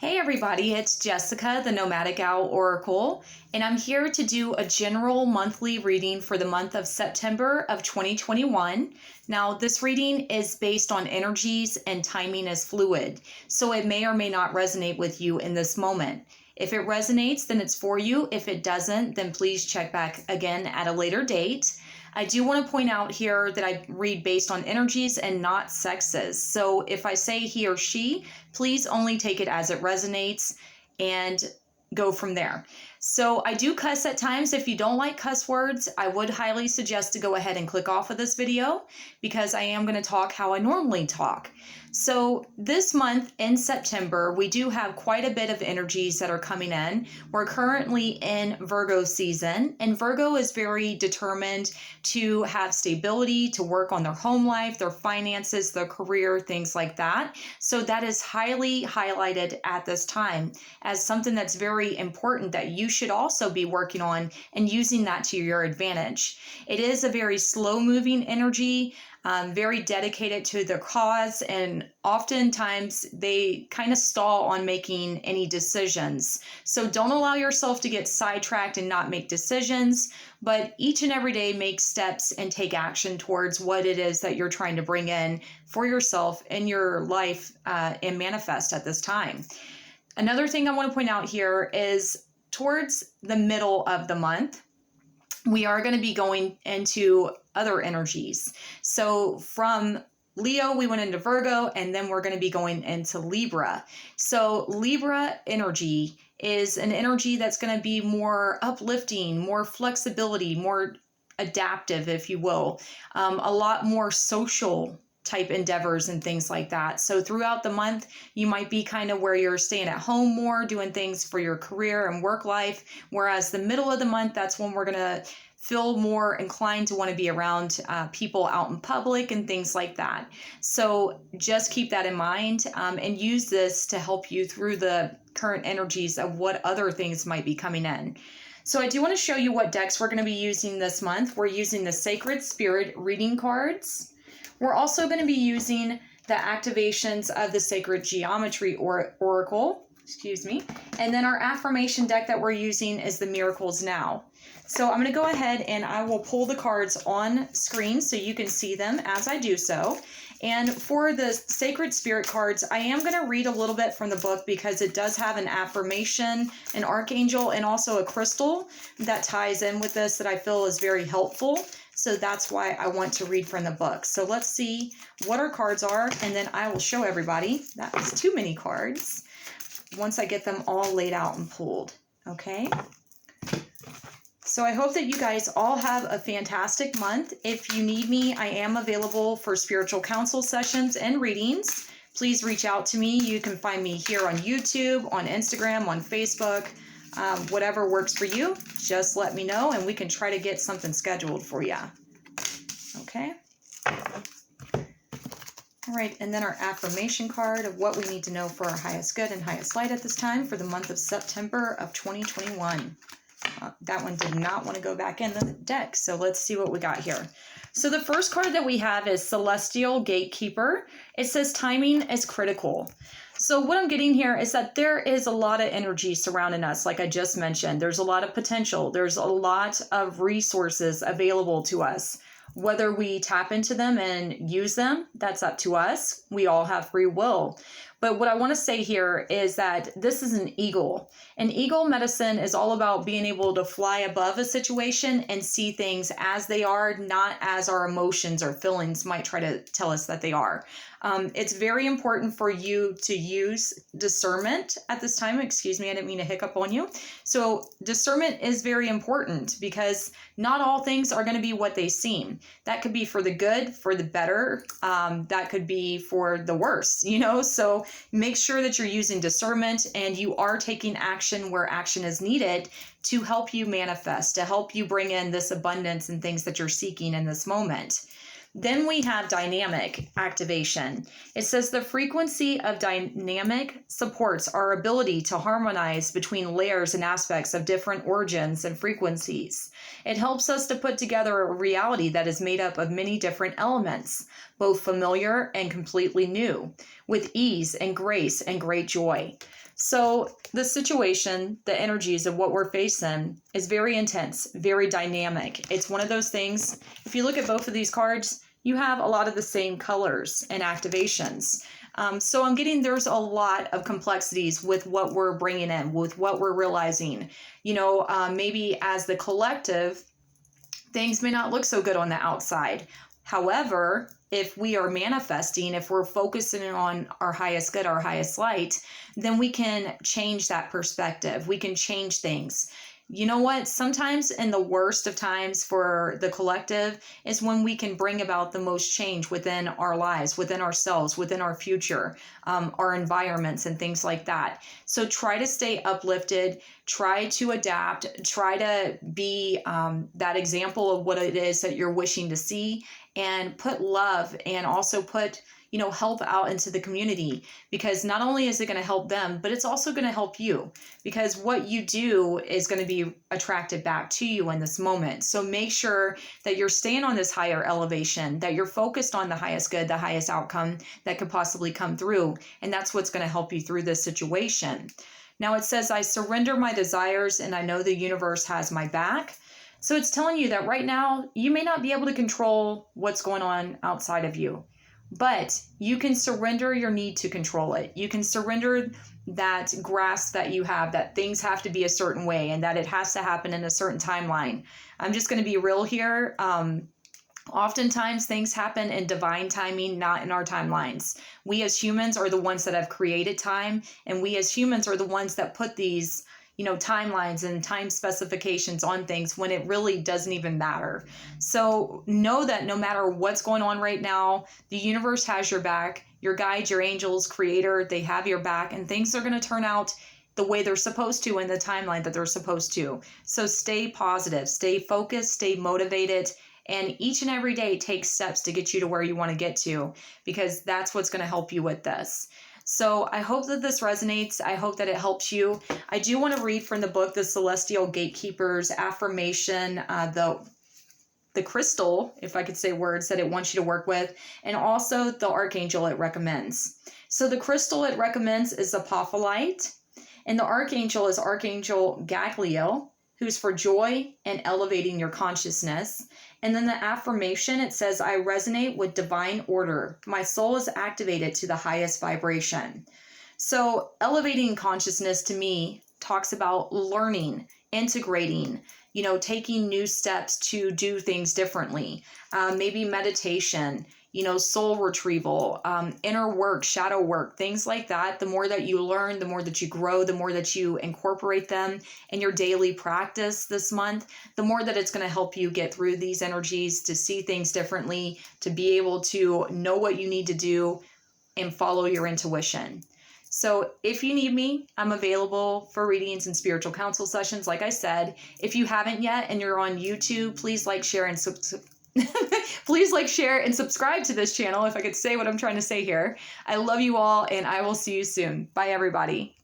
Hey everybody, it's Jessica, the Nomadic Owl Oracle, and I'm here to do a general monthly reading for the month of September of 2021. Now, this reading is based on energies and timing is fluid, so it may or may not resonate with you in this moment. If it resonates, then it's for you. If it doesn't, then please check back again at a later date. I do want to point out here that I read based on energies and not sexes. So if I say he or she, please only take it as it resonates and go from there. So I do cuss at times. If you don't like cuss words, I would highly suggest to go ahead and click off of this video because I am going to talk how I normally talk. So this month in September, we do have quite a bit of energies that are coming in. We're currently in Virgo season, and Virgo is very determined to have stability, to work on their home life, their finances, their career, things like that. So that is highly highlighted at this time as something that's very important that you should also be working on and using that to your advantage. It is a very slow moving energy. Very dedicated to their cause, and oftentimes they kind of stall on making any decisions. So don't allow yourself to get sidetracked and not make decisions, but each and every day make steps and take action towards what it is that you're trying to bring in for yourself in your life and manifest at this time. Another thing I want to point out here is towards the middle of the month, we are going to be going into other energies. So from Leo, we went into Virgo, and then we're going to be going into Libra. So Libra energy is an energy that's going to be more uplifting, more flexibility, more adaptive, if you will, a lot more social type endeavors and things like that. So throughout the month, you might be kind of where you're staying at home more, doing things for your career and work life. Whereas the middle of the month, that's when we're going to feel more inclined to want to be around people out in public and things like that. So just keep that in mind and use this to help you through the current energies of what other things might be coming in. So I do want to show you what decks we're going to be using this month. We're using the Sacred Spirit reading cards. We're also going to be using the activations of the Sacred Geometry Oracle, and then our affirmation deck that we're using is the Miracles Now. So I'm going to go ahead and I will pull the cards on screen so you can see them as I do so. And for the Sacred Spirit cards, I am going to read a little bit from the book because it does have an affirmation, an archangel, and also a crystal that ties in with this that I feel is very helpful. So that's why I want to read from the book. So let's see what our cards are, and then I will show everybody. That was too many cards once I get them all laid out and pulled. Okay. So I hope that you guys all have a fantastic month. If you need me, I am available for spiritual counsel sessions and readings. Please reach out to me. You can find me here on YouTube, on Instagram, on Facebook, whatever works for you. Just let me know and we can try to get something scheduled for you. Okay. All right, and then our affirmation card of what we need to know for our highest good and highest light at this time for the month of September of 2021. That one did not want to go back in the deck, so let's see what we got here. So the first card that we have is Celestial Gatekeeper. It says timing is critical. So what I'm getting here is that there is a lot of energy surrounding us, like I just mentioned. There's a lot of potential. There's a lot of resources available to us. Whether we tap into them and use them, that's up to us. We all have free will. But what I want to say here is that this is an eagle. An eagle medicine is all about being able to fly above a situation and see things as they are, not as our emotions or feelings might try to tell us that they are. It's very important for you to use discernment at this time. Excuse me, I didn't mean to hiccup on you. So discernment is very important because not all things are going to be what they seem. That could be for the good, for the better. That could be for the worse, so make sure that you're using discernment and you are taking action where action is needed to help you manifest, to help you bring in this abundance and things that you're seeking in this moment. Then we have dynamic activation. It says the frequency of dynamic supports our ability to harmonize between layers and aspects of different origins and frequencies. It helps us to put together a reality that is made up of many different elements. both familiar and completely new, with ease and grace and great joy. So the situation, the energies of what we're facing is very intense, very dynamic. It's one of those things, if you look at both of these cards, you have a lot of the same colors and activations. So I'm getting there's a lot of complexities with what we're bringing in, with what we're realizing. Maybe as the collective, things may not look so good on the outside. However, if we are manifesting, if we're focusing on our highest good, our highest light, then we can change that perspective. We can change things. You know what? Sometimes in the worst of times for the collective is when we can bring about the most change within our lives, within ourselves, within our future, our environments and things like that. So try to stay uplifted, try to adapt, try to be that example of what it is that you're wishing to see, and put love and also put help out into the community, because not only is it going to help them, but it's also going to help you, because what you do is going to be attracted back to you in this moment. So make sure that you're staying on this higher elevation, that you're focused on the highest good, the highest outcome that could possibly come through. And that's what's going to help you through this situation. Now it says, I surrender my desires and I know the universe has my back. So it's telling you that right now you may not be able to control what's going on outside of you, but you can surrender your need to control it. You can surrender that grasp that you have, that things have to be a certain way and that it has to happen in a certain timeline. I'm just going to be real here. Oftentimes things happen in divine timing, not in our timelines. We as humans are the ones that have created time, and we as humans are the ones that put these timelines and time specifications on things when it really doesn't even matter. So know that no matter what's going on right now, the universe has your back. Your guides, your angels, creator, they have your back, and things are going to turn out the way they're supposed to in the timeline that they're supposed to. So stay positive, stay focused, stay motivated, and each and every day take steps to get you to where you want to get to, because that's what's going to help you with this. So I hope that this resonates. I hope that it helps you. I do want to read from the book, The Celestial Gatekeepers, Affirmation, the crystal, if I could say words that it wants you to work with, and also the archangel it recommends. So the crystal it recommends is apophyllite, and the archangel is Archangel Gagliel, who's for joy and elevating your consciousness. And then the affirmation, it says, I resonate with divine order. My soul is activated to the highest vibration. So elevating consciousness to me talks about learning, integrating, taking new steps to do things differently. Maybe meditation, soul retrieval, inner work, shadow work, things like that. The more that you learn, the more that you grow, the more that you incorporate them in your daily practice this month, the more that it's going to help you get through these energies, to see things differently, to be able to know what you need to do and follow your intuition. So if you need me, I'm available for readings and spiritual counsel sessions. Like I said, if you haven't yet and you're on YouTube, please like, share, and please like, share, and subscribe to this channel, if I could say what I'm trying to say here. I love you all, and I will see you soon. Bye, everybody.